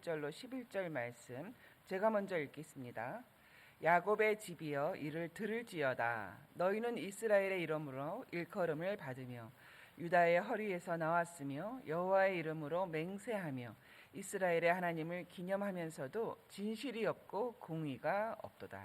1절로 11절 말씀 제가 먼저 읽겠습니다. 야곱의 집이여 이를 들을지어다. 너희는 이스라엘의 이름으로 일컬음을 받으며 유다의 허리에서 나왔으며 여호와의 이름으로 맹세하며 이스라엘의 하나님을 기념하면서도 진실이 없고 공의가 없도다.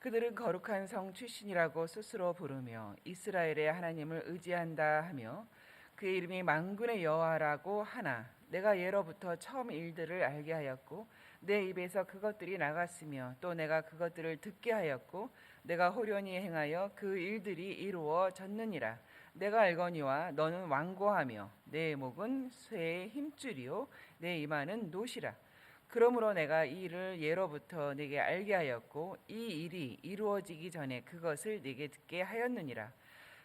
그들은 거룩한 성 출신이라고 스스로 부르며 이스라엘의 하나님을 의지한다 하며 그의 이름이 만군의 여호와라고 하나 내가 예로부터 처음 일들을 알게 하였고 내 입에서 그것들이 나갔으며 또 내가 그것들을 듣게 하였고 내가 호련히 행하여 그 일들이 이루어졌느니라. 내가 알거니와 너는 완고하며 내 목은 쇠의 힘줄이요 내 이마는 노시라. 그러므로 내가 이 일을 예로부터 네게 알게 하였고 이 일이 이루어지기 전에 그것을 네게 듣게 하였느니라.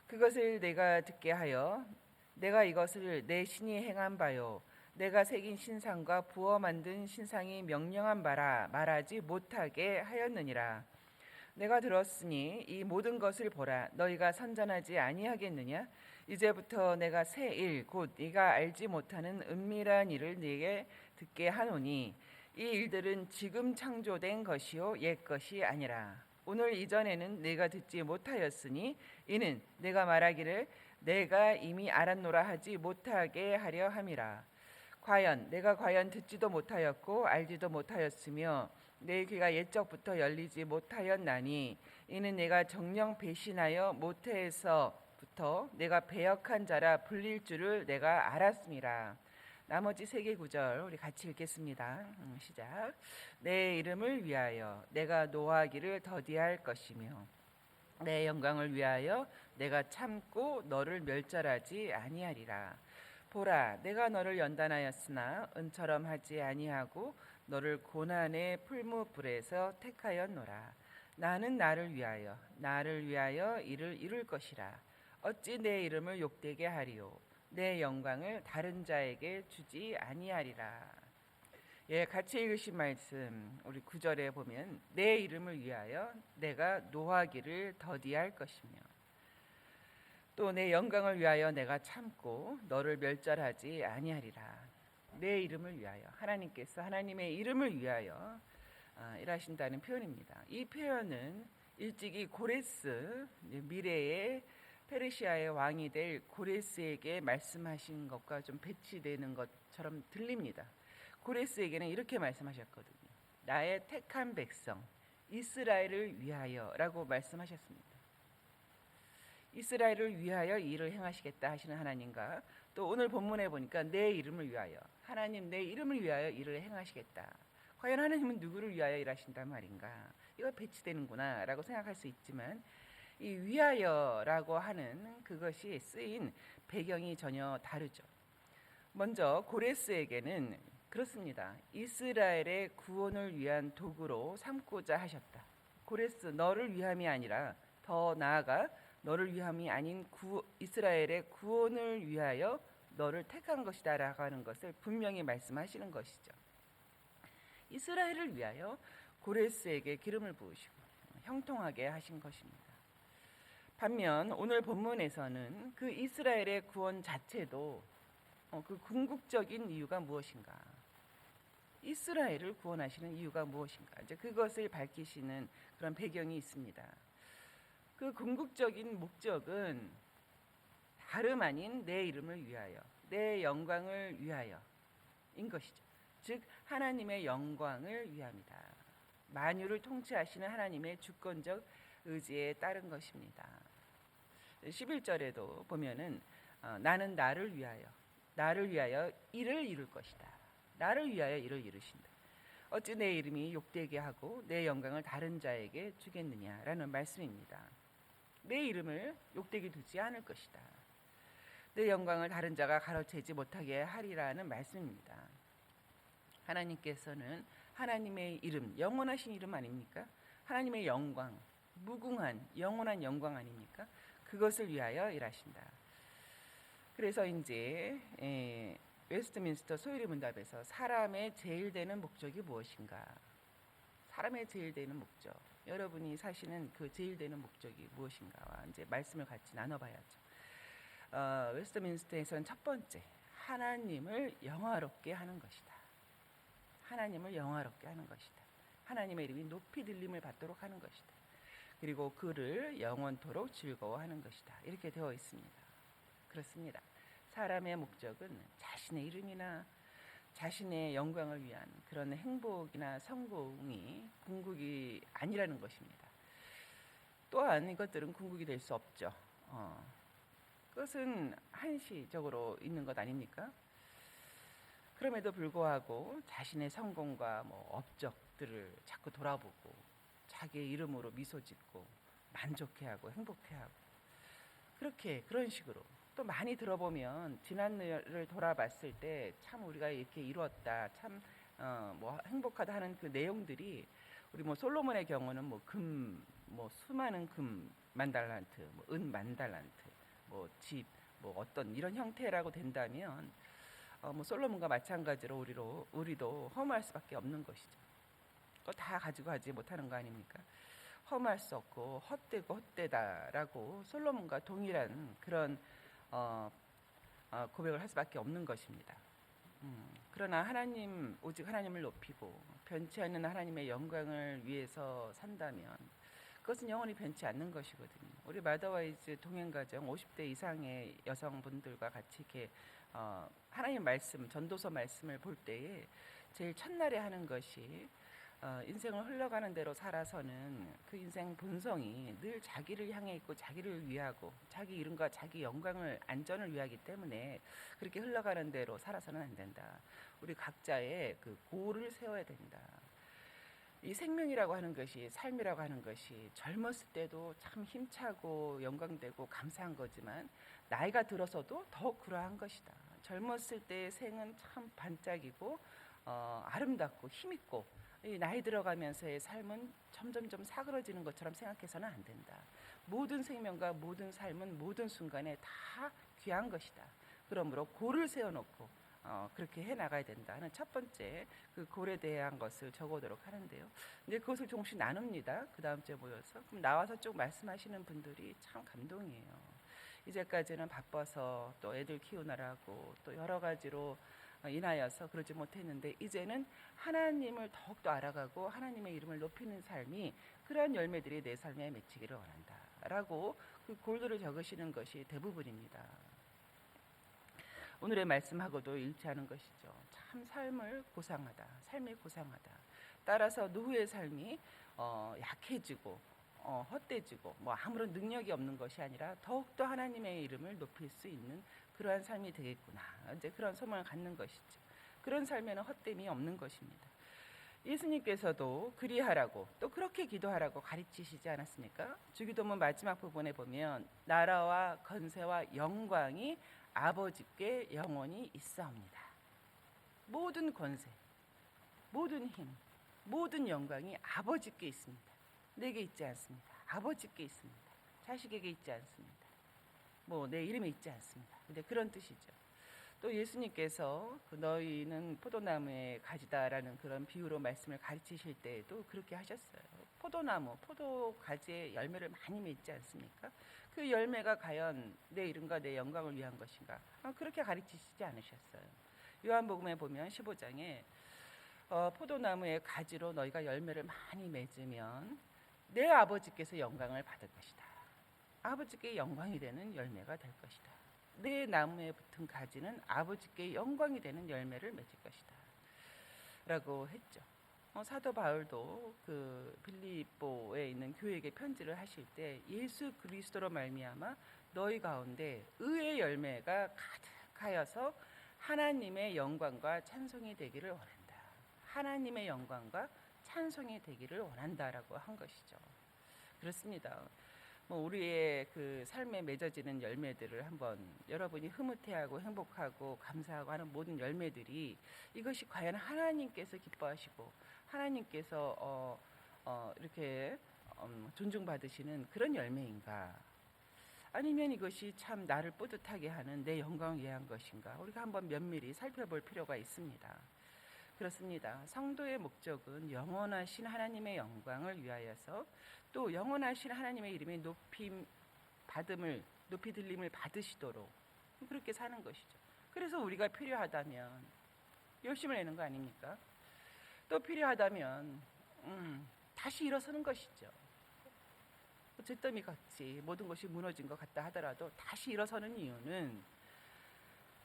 그것을 내가 듣게 하여 내가 이것을 내 신이 행한 바요 내가 새긴 신상과 부어 만든 신상이 명령한 바라 말하지 못하게 하였느니라. 내가 들었으니 이 모든 것을 보라. 너희가 선전하지 아니하겠느냐? 이제부터 내가 새 일 곧 네가 알지 못하는 은밀한 일을 네게 듣게 하노니 이 일들은 지금 창조된 것이요 옛 것이 아니라 오늘 이전에는 네가 듣지 못하였으니 이는 내가 말하기를 내가 이미 알았노라 하지 못하게 하려 함이라. 내가 과연 듣지도 못하였고 알지도 못하였으며 내 귀가 옛적부터 열리지 못하였나니 이는 내가 정령 배신하여 모태에서부터 내가 배역한 자라 불릴 줄을 내가 알았음이라. 나머지 3개 구절 우리 같이 읽겠습니다. 시작. 내 이름을 위하여 내가 노하기를 더디할 것이며 내 영광을 위하여 내가 참고 너를 멸절하지 아니하리라. 보라, 내가 너를 연단하였으나 은처럼 하지 아니하고 너를 고난의 풀무불에서 택하였노라. 나는 나를 위하여 이를 이룰 것이라. 어찌 내 이름을 욕되게 하리요 내 영광을 다른 자에게 주지 아니하리라. 같이 읽으신 말씀 우리 9절에 보면 내 이름을 위하여 내가 노하기를 더디할 것이며 또 내 영광을 위하여 내가 참고 너를 멸절하지 아니하리라. 내 이름을 위하여 하나님께서 하나님의 이름을 위하여 일하신다는 표현입니다. 이 표현은 일찍이 고레스 미래의 페르시아의 왕이 될 고레스에게 말씀하신 것과 좀 배치되는 것처럼 들립니다. 고레스에게는 이렇게 말씀하셨거든요. 나의 택한 백성 이스라엘을 위하여라고 말씀하셨습니다. 이스라엘을 위하여 이 일을 행하시겠다 하시는 하나님과 또 오늘 본문에 보니까 내 이름을 위하여 하나님 내 이름을 위하여 일을 행하시겠다. 과연 하나님은 누구를 위하여 일하신단 말인가? 이거 배치되는구나 라고 생각할 수 있지만 이 위하여라고 하는 그것이 쓰인 배경이 전혀 다르죠. 먼저 고레스에게는 그렇습니다. 이스라엘의 구원을 위한 도구로 삼고자 하셨다. 고레스 너를 위함이 아니라 더 나아가 너를 위함이 아닌 이스라엘의 구원을 위하여 너를 택한 것이다 라고 하는 것을 분명히 말씀하시는 것이죠. 이스라엘을 위하여 고레스에게 기름을 부으시고 형통하게 하신 것입니다. 반면 오늘 본문에서는 그 이스라엘의 구원 자체도 그 궁극적인 이유가 무엇인가? 이스라엘을 구원하시는 이유가 무엇인가? 이제 그것을 밝히시는 그런 배경이 있습니다. 그 궁극적인 목적은 다름 아닌 내 이름을 위하여, 내 영광을 위하여인 것이죠. 즉 하나님의 영광을 위함이다. 만유를 통치하시는 하나님의 주권적 의지에 따른 것입니다. 11절에도 보면은 나는 나를 위하여 일을 이룰 것이다. 나를 위하여 일을 이루신다. 어찌 내 이름이 욕되게 하고 내 영광을 다른 자에게 주겠느냐라는 말씀입니다. 내 이름을 욕되게 두지 않을 것이다. 내 영광을 다른 자가 가로채지 못하게 하리라는 말씀입니다. 하나님께서는 하나님의 이름, 영원하신 이름 아닙니까? 하나님의 영광, 무궁한 영원한 영광 아닙니까? 그것을 위하여 일하신다. 그래서 이제 웨스트민스터 소유리 문답에서 사람의 제일 되는 목적이 무엇인가? 사람의 제일 되는 목적, 여러분이 사시는 그 제일 되는 목적이 무엇인가와 이제 말씀을 같이 나눠봐야죠. 웨스트민스터에서는 첫 번째, 하나님을 영화롭게 하는 것이다. 하나님을 영화롭게 하는 것이다. 하나님의 이름이 높이 들림을 받도록 하는 것이다. 그리고 그를 영원토록 즐거워하는 것이다. 이렇게 되어 있습니다. 그렇습니다. 사람의 목적은 자신의 이름이나 자신의 영광을 위한 그런 행복이나 성공이 궁극이 아니라는 것입니다. 또한 이것들은 궁극이 될 수 없죠. 그것은 한시적으로 있는 것 아닙니까? 그럼에도 불구하고 자신의 성공과 업적들을 자꾸 돌아보고 자기의 이름으로 미소 짓고 만족해하고 행복해하고 그런 식으로 또 많이 들어보면 지난날을 돌아봤을 때 참 우리가 이렇게 이루었다, 참 행복하다 하는 그 내용들이 우리 솔로몬의 경우는 수많은 금 10,000달란트, 은 10,000달란트, 집, 어떤 이런 형태라고 된다면 솔로몬과 마찬가지로 우리도 허무할 수밖에 없는 것이죠. 그거 다 가지고 하지 못하는 거 아닙니까? 허무할 수 없고 헛되고 헛되다라고 솔로몬과 동일한 그런 고백을 할 수밖에 없는 것입니다. 그러나 오직 하나님을 높이고 변치 않는 하나님의 영광을 위해서 산다면 그것은 영원히 변치 않는 것이거든요. 우리 마더와이즈 동행가정 50대 이상의 여성분들과 같이 이렇게 하나님 말씀, 전도서 말씀을 볼 때에 제일 첫날에 하는 것이 인생을 흘러가는 대로 살아서는 그 인생 본성이 늘 자기를 향해 있고 자기를 위하고 자기 이름과 자기 영광을 안전을 위하기 때문에 그렇게 흘러가는 대로 살아서는 안 된다. 우리 각자의 그 고를 세워야 된다. 이 생명이라고 하는 것이, 삶이라고 하는 것이 젊었을 때도 참 힘차고 영광되고 감사한 거지만 나이가 들어서도 더욱 그러한 것이다. 젊었을 때의 생은 참 반짝이고 아름답고 힘있고 이 나이 들어가면서의 삶은 점점점 사그러지는 것처럼 생각해서는 안 된다. 모든 생명과 모든 삶은 모든 순간에 다 귀한 것이다. 그러므로 고를 세워놓고 그렇게 해나가야 된다는 첫 번째 그 골에 대한 것을 적어오도록 하는데요. 이제 그것을 조금씩 나눕니다. 그 다음 주에 모여서. 그럼 나와서 쭉 말씀하시는 분들이 참 감동이에요. 이제까지는 바빠서 또 애들 키우느라고 또 여러 가지로 인하여서 그러지 못했는데 이제는 하나님을 더욱더 알아가고 하나님의 이름을 높이는 삶이 그러한 열매들이 내 삶에 맺히기를 원한다 라고 그 골들을 적으시는 것이 대부분입니다. 오늘의 말씀하고도 일치하는 것이죠. 참 삶이 고상하다. 따라서 노후의 삶이 약해지고 헛되지고 아무런 능력이 없는 것이 아니라 더욱더 하나님의 이름을 높일 수 있는 그러한 삶이 되겠구나. 이제 그런 소망을 갖는 것이죠. 그런 삶에는 헛됨이 없는 것입니다. 예수님께서도 그리하라고 또 그렇게 기도하라고 가르치시지 않았습니까? 주기도문 마지막 부분에 보면 나라와 건세와 영광이 아버지께 영원히 있사옵니다. 모든 권세, 모든 힘, 모든 영광이 아버지께 있습니다. 내게 있지 않습니다. 아버지께 있습니다. 자식에게 있지 않습니다. 내 이름에 있지 않습니다. 근데 그런 뜻이죠. 또 예수님께서 너희는 포도나무의 가지다라는 그런 비유로 말씀을 가르치실 때에도 그렇게 하셨어요. 포도 가지에 열매를 많이 맺지 않습니까? 그 열매가 과연 내 이름과 내 영광을 위한 것인가? 그렇게 가르치시지 않으셨어요. 요한복음에 보면 15장에 포도나무의 가지로 너희가 열매를 많이 맺으면 내 아버지께서 영광을 받을 것이다. 아버지께 영광이 되는 열매가 될 것이다. 내 나무에 붙은 가지는 아버지께 영광이 되는 열매를 맺을 것이다. 라고 했죠. 사도 바울도 그 빌립보에 있는 교회에게 편지를 하실 때 예수 그리스도로 말미암아 너희 가운데 의의 열매가 가득하여서 하나님의 영광과 찬송이 되기를 원한다. 하나님의 영광과 찬송이 되기를 원한다라고 한 것이죠. 그렇습니다. 우리의 그 삶에 맺어지는 열매들을 한번 여러분이 흐뭇해하고 행복하고 감사하고 하는 모든 열매들이 이것이 과연 하나님께서 기뻐하시고 하나님께서 이렇게 존중받으시는 그런 열매인가? 아니면 이것이 참 나를 뿌듯하게 하는 내 영광을 위한 것인가? 우리가 한번 면밀히 살펴볼 필요가 있습니다. 그렇습니다. 성도의 목적은 영원하신 하나님의 영광을 위하여서 또 영원하신 하나님의 이름의 높이 들림을 받으시도록 그렇게 사는 것이죠. 그래서 우리가 필요하다면 열심을 내는 거 아닙니까? 또 필요하다면 다시 일어서는 것이죠. 잿더미 같이 모든 것이 무너진 것 같다 하더라도 다시 일어서는 이유는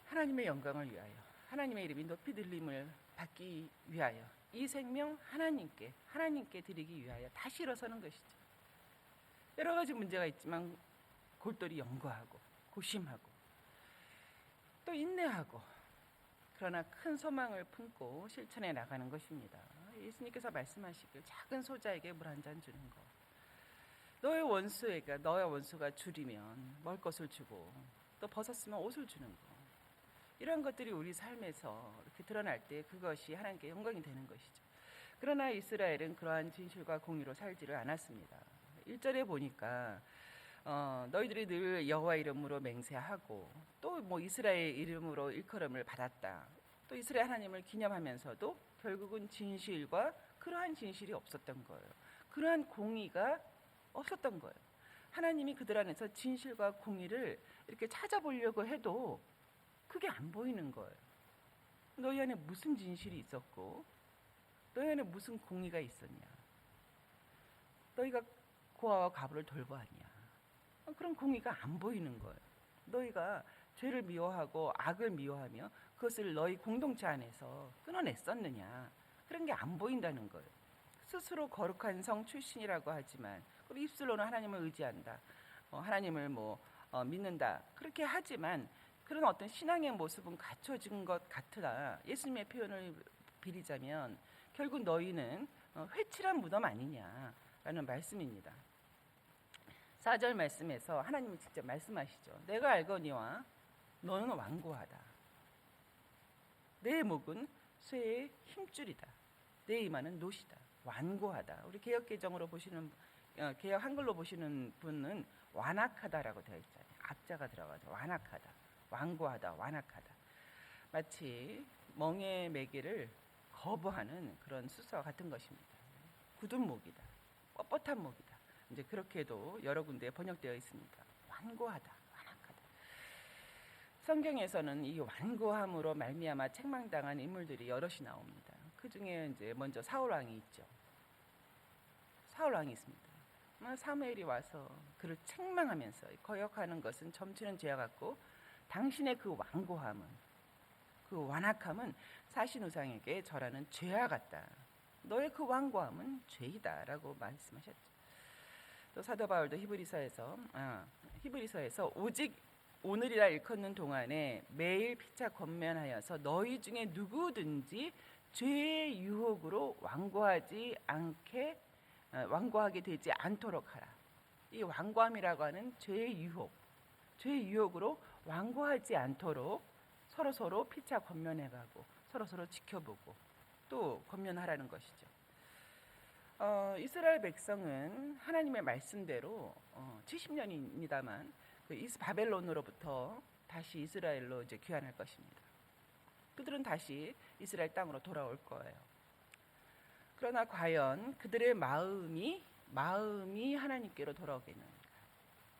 하나님의 영광을 위하여, 하나님의 이름이 높이 들림을 받기 위하여, 이 생명 하나님께 드리기 위하여 다시 일어서는 것이죠. 여러 가지 문제가 있지만 골똘히 연구하고 고심하고 또 인내하고, 그러나 큰 소망을 품고 실천해 나가는 것입니다. 예수님께서 말씀하시길 작은 소자에게 물 한 잔 주는 것, 너의 원수가 줄이면 먹을 것을 주고 또 벗었으면 옷을 주는 것, 이런 것들이 우리 삶에서 이렇게 드러날 때 그것이 하나님께 영광이 되는 것이죠. 그러나 이스라엘은 그러한 진실과 공의로 살지를 않았습니다. 1절에 보니까 너희들이 늘 여호와 이름으로 맹세하고 또 뭐 이스라엘 이름으로 일컬음을 받았다. 또 이스라엘 하나님을 기념하면서도 결국은 진실과 그러한 진실이 없었던 거예요. 그러한 공의가 없었던 거예요. 하나님이 그들 안에서 진실과 공의를 이렇게 찾아보려고 해도 그게 안 보이는 거예요. 너희 안에 무슨 진실이 있었고 너희 안에 무슨 공의가 있었냐. 너희가 고아와 과부를 돌보았냐. 그런 공의가 안 보이는 거예요. 너희가 죄를 미워하고 악을 미워하며 그것을 너희 공동체 안에서 끊어냈었느냐. 그런 게 안 보인다는 거예요. 스스로 거룩한 성 출신이라고 하지만 그리고 입술로는 하나님을 의지한다. 하나님을 믿는다. 그렇게 하지만 그런 어떤 신앙의 모습은 갖춰진 것 같으나 예수님의 표현을 빌리자면 결국 너희는 회칠한 무덤 아니냐라는 말씀입니다. 4절 말씀에서 하나님이 직접 말씀하시죠. 내가 알거니와 너는 완고하다. 내 목은 쇠의 힘줄이다. 내 이마는 노시다. 완고하다. 우리 개역개정으로 보시는 개역 한글로 보시는 분은 완악하다라고 되어 있잖아요. 악자가 들어가서 완악하다. 완고하다. 완악하다. 마치 멍에 매기를 거부하는 그런 수사와 같은 것입니다. 굳은 목이다. 뻣뻣한 목이다. 이제 그렇게도 여러 군데에 번역되어 있습니다. 완고하다, 완악하다. 성경에서는 이 완고함으로 말미암아 책망당한 인물들이 여럿이 나옵니다. 그 중에 이제 먼저 사울 왕이 있죠. 사울 왕이 있습니다. 사무엘이 와서 그를 책망하면서 거역하는 것은 점치는 죄와 같고 당신의 그 완고함은, 그 완악함은 사신우상에게 절하는 죄와 같다. 너의 그 완고함은 죄이다라고 말씀하셨죠. 또 사도 바울도 히브리서에서 오직 오늘이라 일컫는 동안에 매일 피차 권면하여서 너희 중에 누구든지 죄의 유혹으로 완고하게 되지 않도록 하라. 이 완고함이라고 하는 죄의 유혹으로 완고하지 않도록 서로 피차 권면해가고 서로 지켜보고 또 권면하라는 것이죠. 이스라엘 백성은 하나님의 말씀대로 70년입니다만 바벨론으로부터 다시 이스라엘로 이제 귀환할 것입니다. 그들은 다시 이스라엘 땅으로 돌아올 거예요. 그러나 과연 그들의 마음이 하나님께로 돌아오겠는가?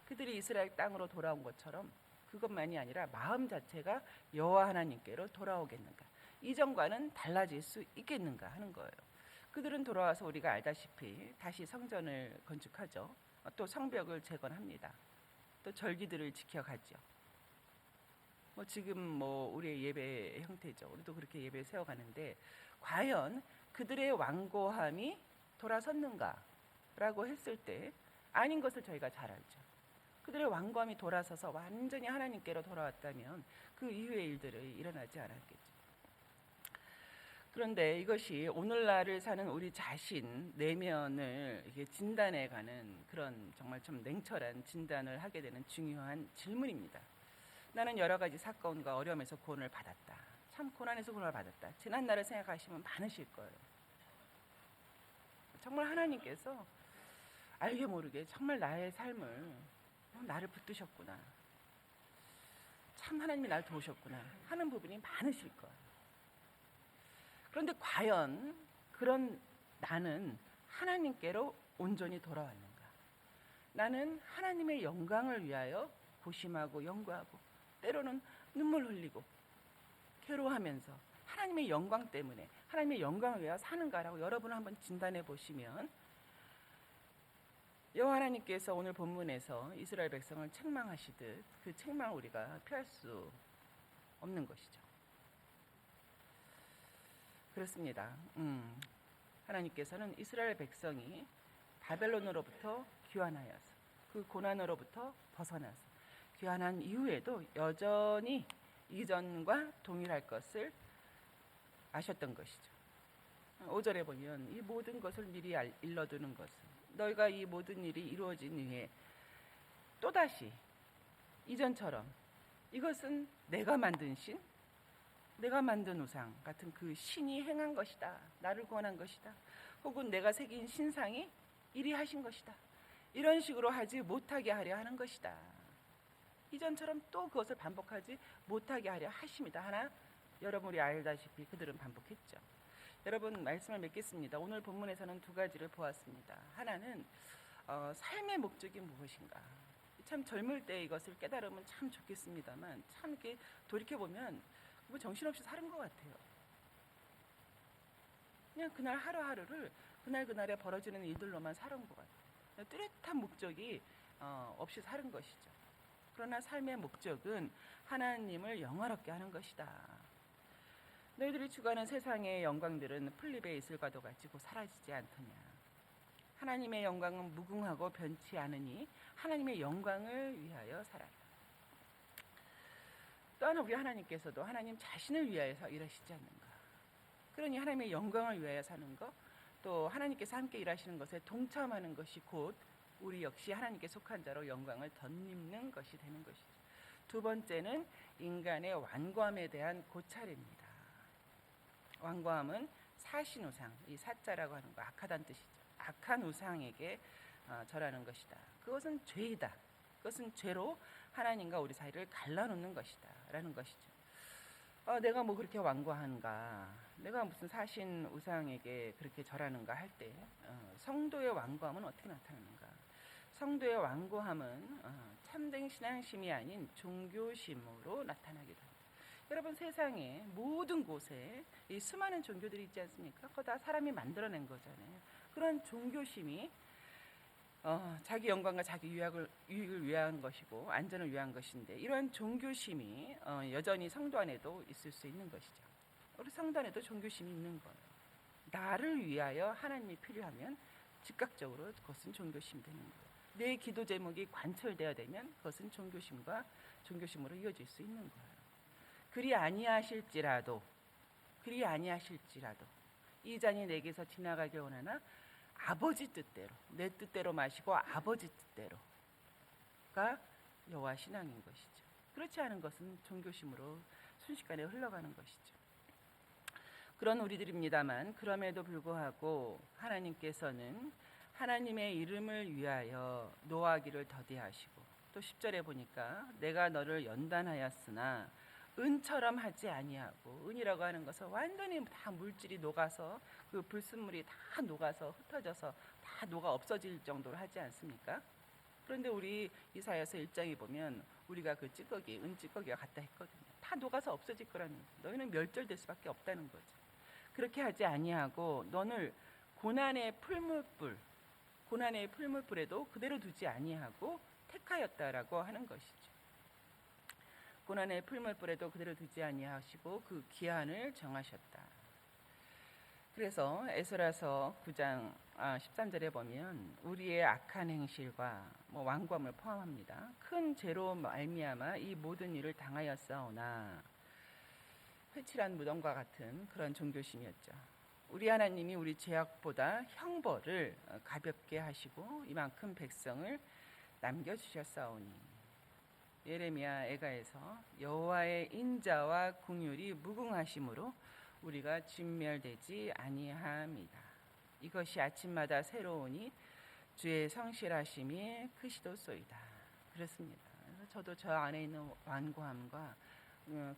그들이 이스라엘 땅으로 돌아온 것처럼 그것만이 아니라 마음 자체가 여호와 하나님께로 돌아오겠는가? 이전과는 달라질 수 있겠는가 하는 거예요. 그들은 돌아와서 우리가 알다시피 다시 성전을 건축하죠. 또 성벽을 재건합니다. 또 절기들을 지켜가죠. 지금 우리의 예배 형태죠. 우리도 그렇게 예배 세워가는데 과연 그들의 완고함이 돌아섰는가라고 했을 때 아닌 것을 저희가 잘 알죠. 그들의 완고함이 돌아서서 완전히 하나님께로 돌아왔다면 그 이후의 일들이 일어나지 않았겠죠. 그런데 이것이 오늘날을 사는 우리 자신 내면을 이렇게 진단해가는 그런 정말 좀 냉철한 진단을 하게 되는 중요한 질문입니다. 나는 여러 가지 사건과 어려움에서 구원을 받았다. 참 고난에서 구원을 받았다. 지난 날을 생각하시면 많으실 거예요. 정말 하나님께서 알게 모르게 정말 나의 삶을 나를 붙드셨구나. 참 하나님이 나를 도우셨구나 하는 부분이 많으실 거예요. 그런데 과연 그런 나는 하나님께로 온전히 돌아왔는가? 나는 하나님의 영광을 위하여 고심하고 연구하고 때로는 눈물 흘리고 괴로워하면서 하나님의 영광 때문에 하나님의 영광을 위하여 사는가라고 여러분 한번 진단해 보시면 여호와 하나님께서 오늘 본문에서 이스라엘 백성을 책망하시듯 그 책망을 우리가 피할 수 없는 것이죠. 그렇습니다. 하나님께서는 이스라엘 백성이 바벨론으로부터 귀환하여서 그 고난으로부터 벗어나서 귀환한 이후에도 여전히 이전과 동일할 것을 아셨던 것이죠. 5절에 보면 이 모든 것을 미리 일러두는 것은 너희가 이 모든 일이 이루어진 후에 또다시 이전처럼 이것은 내가 만든 신, 내가 만든 우상 같은 그 신이 행한 것이다. 나를 구원한 것이다. 혹은 내가 새긴 신상이 이리 하신 것이다. 이런 식으로 하지 못하게 하려 하는 것이다. 이전처럼 또 그것을 반복하지 못하게 하려 하십니다. 하나 여러분이 알다시피 그들은 반복했죠. 여러분 말씀을 맺겠습니다. 오늘 본문에서는 두 가지를 보았습니다. 하나는 삶의 목적이 무엇인가. 참 젊을 때 이것을 깨달으면 참 좋겠습니다만 참 이렇게 돌이켜보면 뭐 정신없이 사는 것 같아요. 그냥 그날 하루하루를 그날에 벌어지는 일들로만 살은 것 같아요. 뚜렷한 목적이 없이 사는 것이죠. 그러나 삶의 목적은 하나님을 영화롭게 하는 것이다. 너희들이 추구하는 세상의 영광들은 풀잎의 이슬과도 같이 곧 사라지지 않더냐. 하나님의 영광은 무궁하고 변치 않으니 하나님의 영광을 위하여 살아라. 또한 우리 하나님께서도 하나님 자신을 위하여서 일하시지 않는가. 그러니 하나님의 영광을 위하여 사는 것, 또 하나님께서 함께 일하시는 것에 동참하는 것이 곧 우리 역시 하나님께 속한 자로 영광을 덧입는 것이 되는 것이죠. 두 번째는 인간의 완고함에 대한 고찰입니다. 완고함은 사신 우상, 이 사자라고 하는 거 악하다는 뜻이죠. 악한 우상에게 절하는 것이다. 그것은 죄이다. 그것은 죄로 하나님과 우리 사이를 갈라놓는 것이다 라는 것이죠. 내가 뭐 그렇게 완고한가, 내가 무슨 사신 우상에게 그렇게 절하는가 할 때 성도의 완고함은 어떻게 나타나는가. 성도의 완고함은 참된 신앙심이 아닌 종교심으로 나타나기도 합니다. 여러분 세상에 모든 곳에 이 수많은 종교들이 있지 않습니까? 그거 다 사람이 만들어낸 거잖아요. 그런 종교심이 자기 영광과 자기 유익을 위한 것이고 안전을 위한 것인데 이러한 종교심이 여전히 성도 안에도 있을 수 있는 것이죠. 우리 성도 안에도 종교심이 있는 거예요. 나를 위하여 하나님이 필요하면 즉각적으로 그것은 종교심이 되는 거예요. 내 기도 제목이 관철되어야 되면 그것은 종교심으로 이어질 수 있는 거예요. 그리 아니하실지라도 이 잔이 내게서 지나가길 원하나 아버지 뜻대로, 내 뜻대로 마시고 아버지 뜻대로가 여호와 신앙인 것이죠. 그렇지 않은 것은 종교심으로 순식간에 흘러가는 것이죠. 그런 우리들입니다만 그럼에도 불구하고 하나님께서는 하나님의 이름을 위하여 노하기를 더디하시고 또 10절에 보니까 내가 너를 연단하였으나 은처럼 하지 아니하고, 은이라고 하는 것은 완전히 다 물질이 녹아서 그 불순물이 다 녹아서 흩어져서 다 녹아 없어질 정도로 하지 않습니까? 그런데 우리 이사야서 1장에 보면 우리가 그 찌꺼기, 은찌꺼기와 같다 했거든요. 다 녹아서 없어질 거라는 거예요. 너희는 멸절될 수밖에 없다는 거죠. 그렇게 하지 아니하고 너를 고난의 풀물불에도 그대로 두지 아니하고 택하였다라고 하는 것이죠. 고난의 풀물불에도 그대로 두지 아니하시고 그 기한을 정하셨다. 그래서 에스라서 9장 13절에 보면 우리의 악한 행실과 완고함을 포함합니다. 큰 죄로 말미암아 이 모든 일을 당하였사오나, 회칠한 무덤과 같은 그런 종교심이었죠. 우리 하나님이 우리 죄악보다 형벌을 가볍게 하시고 이만큼 백성을 남겨주셨사오니, 예레미야 애가에서 여호와의 인자와 긍휼이 무궁하심으로 우리가 진멸되지 아니함이다. 이것이 아침마다 새로우니 주의 성실하심이 크시도소이다. 그렇습니다. 저도 저 안에 있는 완고함과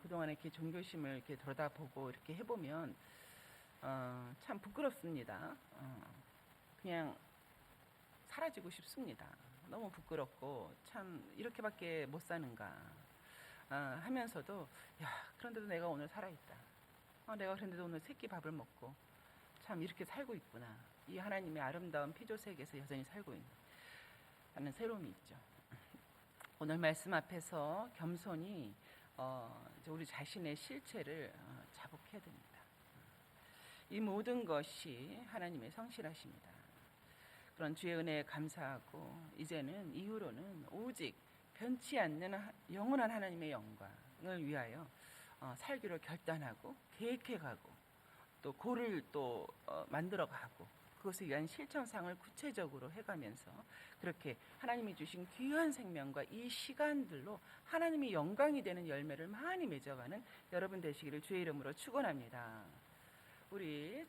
그동안에 이렇게 종교심을 이렇게 들여다보고 이렇게 해보면 참 부끄럽습니다. 그냥 사라지고 싶습니다. 너무 부끄럽고 참 이렇게밖에 못 사는가 하면서도 그런데도 내가 오늘 살아있다. 내가 그런데도 오늘 새끼 밥을 먹고 참 이렇게 살고 있구나. 이 하나님의 아름다운 피조세계에서 여전히 살고 있는 하는 새로움이 있죠. 오늘 말씀 앞에서 겸손히 이제 우리 자신의 실체를 자복해야 됩니다. 이 모든 것이 하나님의 성실하십니다. 그런 주의 은혜에 감사하고 이제는 이후로는 오직 변치 않는 영원한 하나님의 영광을 위하여 살기로 결단하고 계획해가고 또 고를 또 만들어가고 그것에 의한 실천상을 구체적으로 해가면서 그렇게 하나님이 주신 귀한 생명과 이 시간들로 하나님이 영광이 되는 열매를 많이 맺어가는 여러분 되시기를 주의 이름으로 축원합니다. 우리